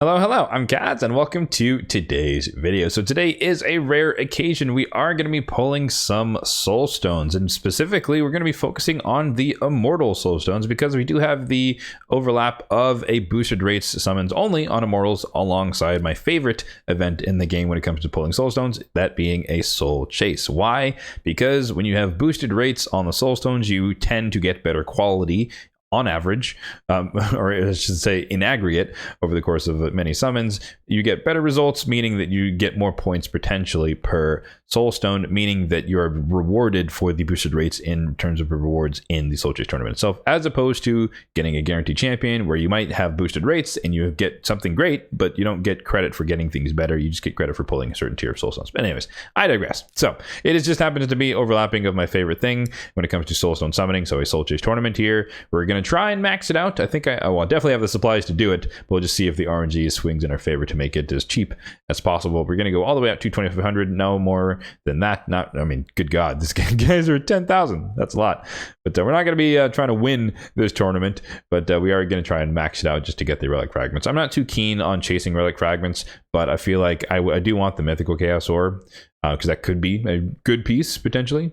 Hello, hello, I'm Kads and welcome to today's video. So today is a rare occasion. We are going to be pulling some soul stones, and specifically we're going to be focusing on the immortal soul stones because we do have the overlap of a boosted rates summons only on immortals alongside my favorite event in the game when it comes to pulling soul stones, that being a soul chase. Why? Because when you have boosted rates on the soul stones, you tend to get better quality on average, or I should say in aggregate, over the course of many summons. You get better results, meaning that you get more points potentially per soul stone, meaning that you're rewarded for the boosted rates in terms of rewards in the soul chase tournament itself, as opposed to getting a guaranteed champion where you might have boosted rates and you get something great, but you don't get credit for getting things better. You just get credit for pulling a certain tier of soul stones. But anyways, I digress. So it is just happens to be overlapping of my favorite thing when it comes to soulstone summoning. So a soul chase tournament here. We're going to try and max it out. I think I'll definitely have the supplies to do it, but we'll just see if the RNG swings in our favor to make it as cheap as possible. We're going to go all the way up to 2,500, no more than that. I mean, good God, these guys are 10,000. That's a lot. But we're not going to be trying to win this tournament, but we are going to try and max it out just to get the relic fragments. I'm not too keen on chasing relic fragments, but I feel like I do want the mythical chaos orb, because that could be a good piece potentially.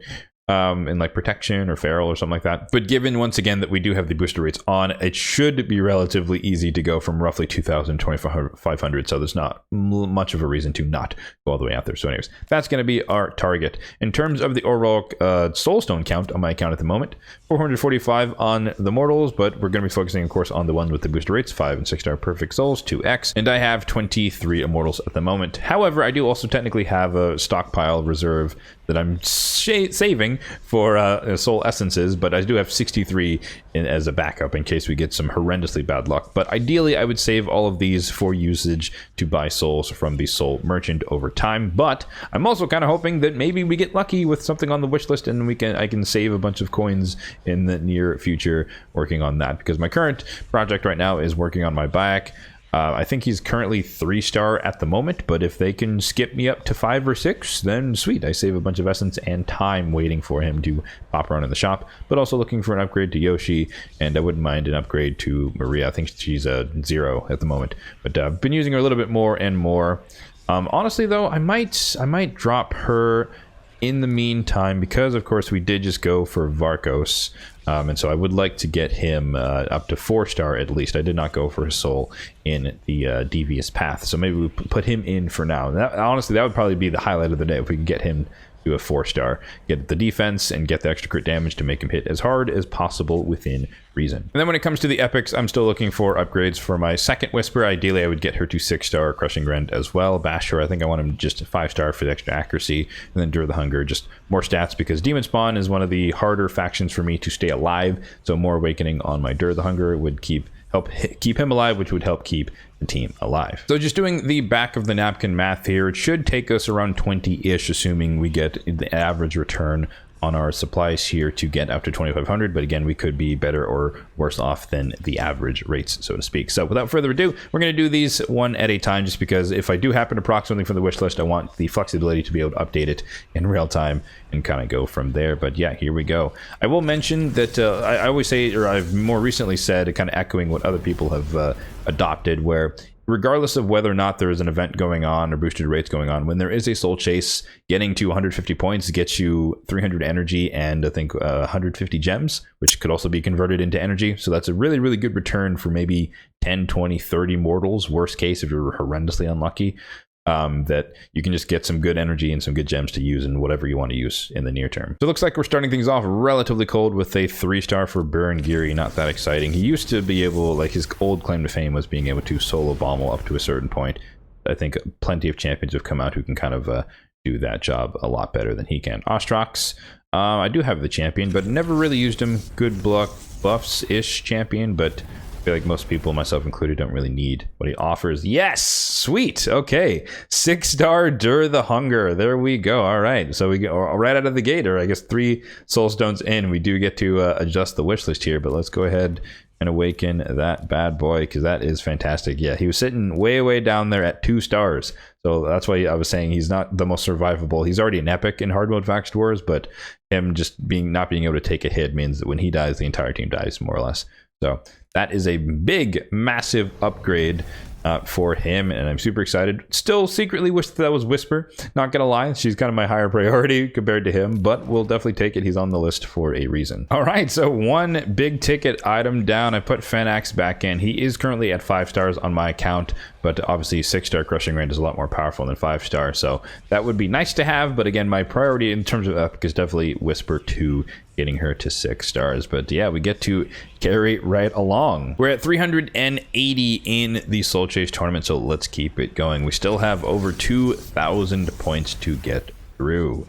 In like protection or feral or something like that. But given once again that we do have the booster rates on, it should be relatively easy to go from roughly 2,000 to 2,500. So there's not much of a reason to not go all the way out there. So anyways, that's going to be our target. In terms of the overall soulstone count on my account at the moment, 445 on the mortals, but we're going to be focusing of course on the ones with the booster rates, 5 and 6 star perfect souls, 2x, and I have 23 immortals at the moment. However, I do also technically have a stockpile reserve that I'm saving for soul essences, but I do have 63 as a backup in case we get some horrendously bad luck. But ideally I would save all of these for usage to buy souls from the soul merchant over time. But I'm also kind of hoping that maybe we get lucky with something on the wish list and I can save a bunch of coins in the near future working on that, because my current project right now is working on my back. I think he's currently 3-star at the moment, but if they can skip me up to 5 or 6, then sweet. I save a bunch of essence and time waiting for him to pop around in the shop, but also looking for an upgrade to Yoshi, and I wouldn't mind an upgrade to Maria. I think she's a 0 at the moment, but I've been using her a little bit more and more. Honestly though, I might drop her in the meantime, because of course we did just go for Varkos, and so I would like to get him up to 4-star at least. I did not go for his soul in the devious path, so maybe we put him in for now. Honestly, that would probably be the highlight of the day if we can get him to a 4-star, get the defense and get the extra crit damage to make him hit as hard as possible within reason. And then when it comes to the epics, I'm still looking for upgrades for my second Whisper. Ideally I would get her to 6-star Crushing Rend as well. Basher, I think I want him just 5-star for the extra accuracy, and then Dur the Hunger, just more stats, because Demon Spawn is one of the harder factions for me to stay alive, so more awakening on my Dur the Hunger would help keep him alive, which would help keep the team alive. So just doing the back of the napkin math here, it should take us around 20-ish, assuming we get the average return on our supplies here to get up to 2,500. But again, we could be better or worse off than the average rates, so to speak. So without further ado, we're going to do these one at a time, just because if I do happen to proc something from the wish list, I want the flexibility to be able to update it in real time and kind of go from there. But yeah, here we go. I will mention that I always say, or I've more recently said, kind of echoing what other people have adopted, where regardless of whether or not there is an event going on or boosted rates going on, when there is a soul chase, getting to 150 points gets you 300 energy and I think 150 gems, which could also be converted into energy. So that's a really, really good return for maybe 10, 20, 30 mortals, worst case if you're horrendously unlucky. That you can just get some good energy and some good gems to use in whatever you want to use in the near term. So it looks like we're starting things off relatively cold with a 3-star for Baron Geary. Not that exciting. He used to be able, like his old claim to fame was being able to solo Bommel up to a certain point. I think plenty of champions have come out who can kind of do that job a lot better than he can. Ostrox, I do have the champion, but never really used him. Good buffs-ish champion, but I feel like most people, myself included, don't really need what he offers. Yes! Sweet! Okay. 6-star Dur the Hunger. There we go. All right. So we go right out of the gate, or I guess 3 soul stones in. We do get to adjust the wish list here, but let's go ahead and awaken that bad boy, because that is fantastic. Yeah, he was sitting way, way down there at 2 stars. So that's why I was saying he's not the most survivable. He's already an epic in hard mode Vaxxed Wars, but him just not being able to take a hit means that when he dies, the entire team dies, more or less. So that is a big, massive upgrade for him, and I'm super excited. Still secretly wish that was Whisper, not gonna lie. She's kind of my higher priority compared to him, but we'll definitely take it. He's on the list for a reason. All right, so one big ticket item down. I put Fenax back in. He is currently at 5 stars on my account, but obviously 6-star crushing rate is a lot more powerful than 5-star, so that would be nice to have. But again, my priority in terms of epic is definitely Whisper 2, getting her to 6 stars. But yeah, we get to carry right along. We're at 380 in the Soul Chase tournament, so let's keep it going. We still have over 2,000 points to get through,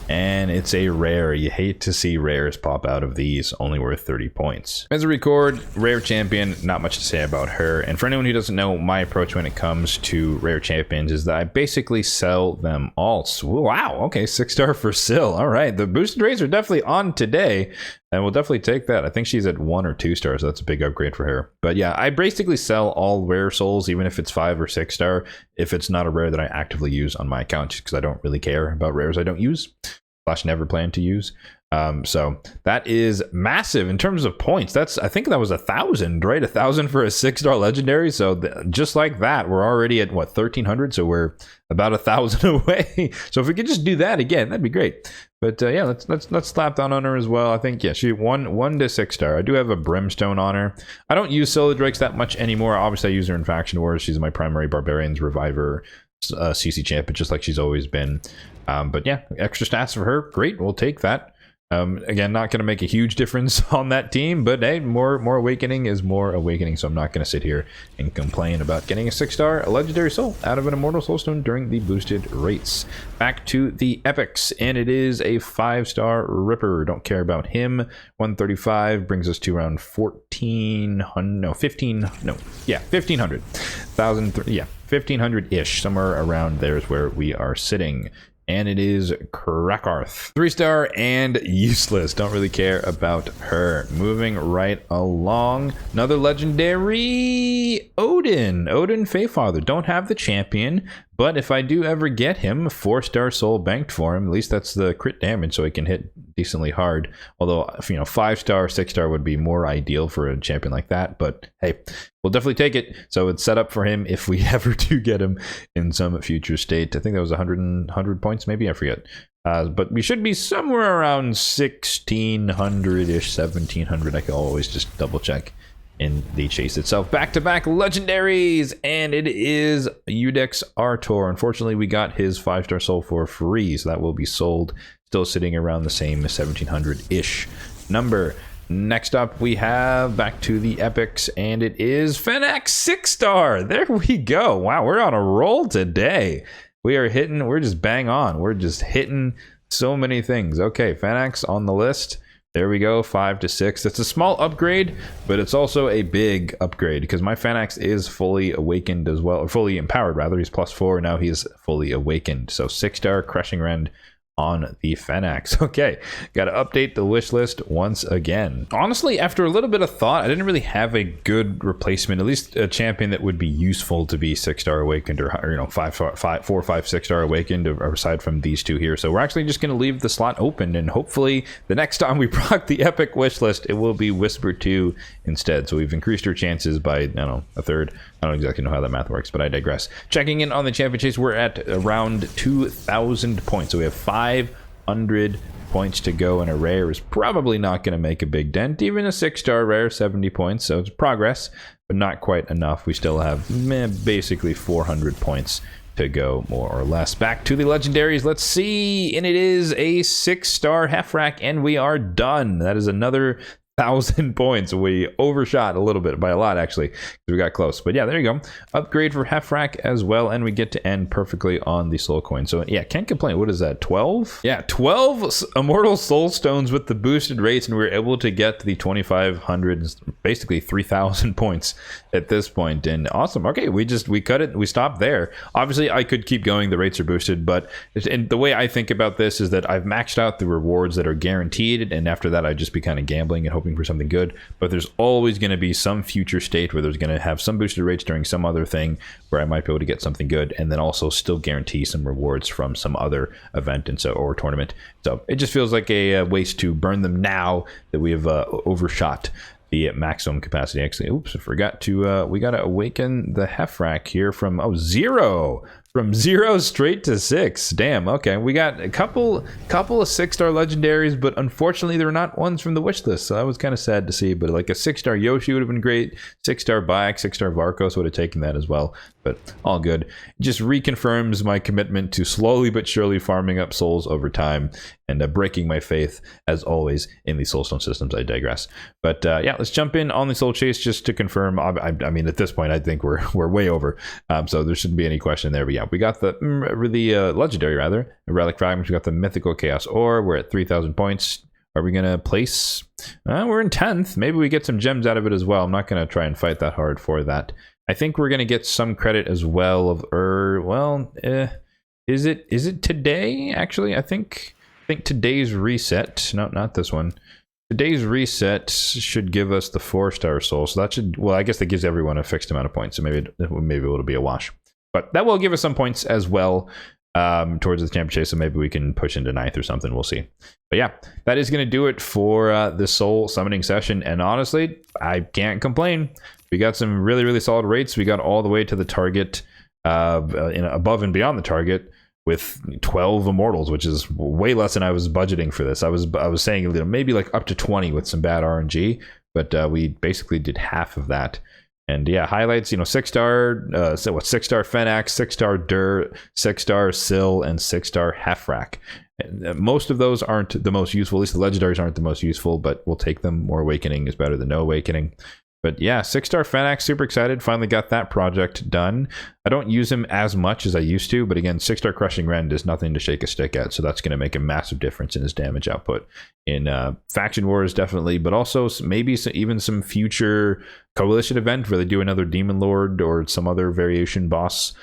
and it's a rare. You hate to see rares pop out of these, only worth 30 points. As a record, rare champion, not much to say about her. And for anyone who doesn't know, my approach when it comes to rare champions is that I basically sell them all. So, wow, okay, 6-star for Syl. All right, the boosted rates are definitely on today, and we'll definitely take that. I think she's at 1 or 2 stars, so that's a big upgrade for her. But yeah, I basically sell all rare souls, even if it's 5 or 6-star, if it's not a rare that I actively use on my account, because I don't really care about rares I don't use / never plan to use. So that is massive in terms of points. That's, I think that was 1,000, right? 1,000 for a 6-star legendary. So just like that, we're already at what, 1,300? So we're about 1,000 away. So if we could just do that again, that'd be great. But yeah, let's slap down on her as well. I think, yeah, she 1 to 6-star. I do have a Brimstone on her. I don't use Solar Drakes that much anymore. Obviously I use her in Faction Wars. She's my primary Barbarians Reviver CC champion, just like she's always been. But yeah, extra stats for her, great, we'll take that. Again, not going to make a huge difference on that team, but hey, more awakening is more awakening, so I'm not going to sit here and complain about getting a 6-star legendary soul out of an immortal soulstone during the boosted rates. Back to the epics, and it is a 5-star Ripper. Don't care about him. 135 brings us to around 1,500. 1,500-ish, somewhere around there is where we are sitting. And it is Krakarth. 3-star and useless. Don't really care about her. Moving right along. Another legendary Odin. Odin Faefather. Don't have the champion, but if I do ever get him, 4-star soul banked for him. At least that's the crit damage, so he can hit decently hard. Although, 5-star, 6-star would be more ideal for a champion like that. But hey, we'll definitely take it. So it's set up for him if we ever do get him in some future state. I think that was 100 points, maybe, I forget. But we should be somewhere around 1,600-ish, 1,700. I can always just double check in the chase itself. Back-to-back legendaries, and it is Udex Artor. Unfortunately, we got his 5-star soul for free, so that will be sold. Still sitting around the same 1,700-ish number. Next up, we have back to the epics, and it is Fenax 6-star. There we go. Wow, we're on a roll today. We're just bang on. We're just hitting so many things. Okay, Fenax on the list. There we go, 5 to 6. It's a small upgrade, but it's also a big upgrade because my Fenax is fully awakened as well, or fully empowered rather. He's +4, now he's fully awakened. So 6-star Crushing Rend on the Fenax. Okay, got to update the wish list once again. Honestly, after a little bit of thought, I didn't really have a good replacement, at least a champion that would be useful to be 6-star awakened, or 4 or 5 6-star awakened, aside from these two here. So we're actually just going to leave the slot open, and hopefully the next time we proc the epic wish list, it will be Whisper 2 instead. So we've increased our chances by, I don't know, a third. I don't exactly know how that math works, but I digress. Checking in on the champion chase, we're at around 2,000 points. So we have 500 points to go, and a rare is probably not going to make a big dent. Even a 6-star rare, 70 points, so it's progress, but not quite enough. We still have basically 400 points to go, more or less. Back to the legendaries, let's see, and it is a 6-star Hefrak, and we are done. That is another 1,000 points. We overshot a little bit, by a lot actually, because we got close. But yeah, there you go. Upgrade for Hefrak as well, and we get to end perfectly on the soul coin. So yeah, can't complain. What is that, 12? Yeah, 12 immortal soul stones with the boosted rates, and we were able to get to the 2,500, basically 3,000 points at this point. And awesome. Okay, we cut it. We stopped there. Obviously, I could keep going. The rates are boosted, but and the way I think about this is that I've maxed out the rewards that are guaranteed, and after that, I'd just be kind of gambling and hoping for something good. But there's always going to be some future state where there's going to have some boosted rates during some other thing where I might be able to get something good, and then also still guarantee some rewards from some other event and so, or tournament. So it just feels like a waste to burn them now that we have overshot the maximum capacity. Actually, oops, I forgot to, we got to awaken the Hefrak here from, oh, 0. From 0 straight to 6. Damn, okay. We got a couple of 6-star legendaries, but unfortunately they're not ones from the wish list. So that was kind of sad to see. But like a 6-star Yoshi would have been great. 6-star Bayek, 6-star Varkos would have taken that as well. But all good. It just reconfirms my commitment to slowly but surely farming up souls over time and breaking my faith, as always, in the Soulstone systems. I digress. But yeah, let's jump in on the Soul Chase just to confirm. I mean, at this point, I think we're way over. So there shouldn't be any question there. But yeah, we got the legendary, rather, relic fragments. We got the mythical chaos ore. We're at 3,000 points. Are we gonna place? We're in 10th. Maybe we get some gems out of it as well. I'm not gonna try and fight that hard for that. I think we're gonna get some credit as well of is it today? Actually, I think today's reset. No, not this one. Today's reset should give us the 4-star soul. So that should, well, I guess that gives everyone a fixed amount of points. So maybe it'll be a wash. But that will give us some points as well towards the championship. So maybe we can push into 9th or something. We'll see. But yeah, that is going to do it for the soul summoning session. And honestly, I can't complain. We got some really, really solid rates. We got all the way to the target, above and beyond the target, with 12 immortals, which is way less than I was budgeting for this. I was saying maybe like up to 20 with some bad RNG, but we basically did half of that. And yeah, highlights, 6-star, 6-star Fenax, 6-star Dur, 6-star Syl, and 6-star Hefrak. And most of those aren't the most useful. At least the legendaries aren't the most useful, but we'll take them. More awakening is better than no awakening. But yeah, 6-star Fenax, super excited. Finally got that project done. I don't use him as much as I used to, but again, 6-star Crushing Rend is nothing to shake a stick at, so that's going to make a massive difference in his damage output. In Faction Wars, definitely, but also maybe even some future Coalition event where they do another Demon Lord or some other variation boss,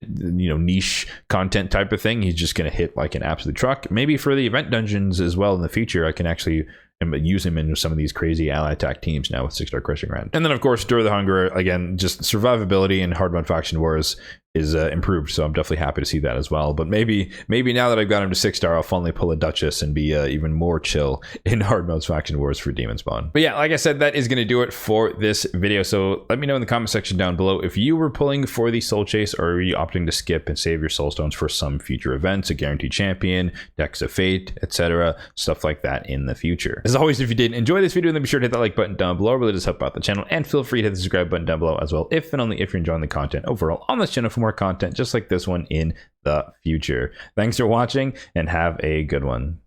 niche content type of thing. He's just going to hit like an absolute truck. Maybe for the event dungeons as well in the future, I can actually use him in some of these crazy ally attack teams now with 6-star Crushing Rend. And then of course, Stir the Hunger, again, just survivability in hard mode Faction Wars is improved, so I'm definitely happy to see that as well. But maybe now that I've got him to 6-star, I'll finally pull a Duchess and be even more chill in hard modes Faction Wars for Demon Spawn. But yeah, like I said, that is going to do it for this video. So let me know in the comment section down below if you were pulling for the Soul Chase, or are you opting to skip and save your Soul Stones for some future events, a guaranteed champion, decks of fate, etc., stuff like that in the future. As always, if you did enjoy this video, then be sure to hit that like button down below. It really does help out the channel, and feel free to hit the subscribe button down below as well, if and only if you're enjoying the content overall on this channel for more content just like this one in the future. Thanks for watching, and have a good one.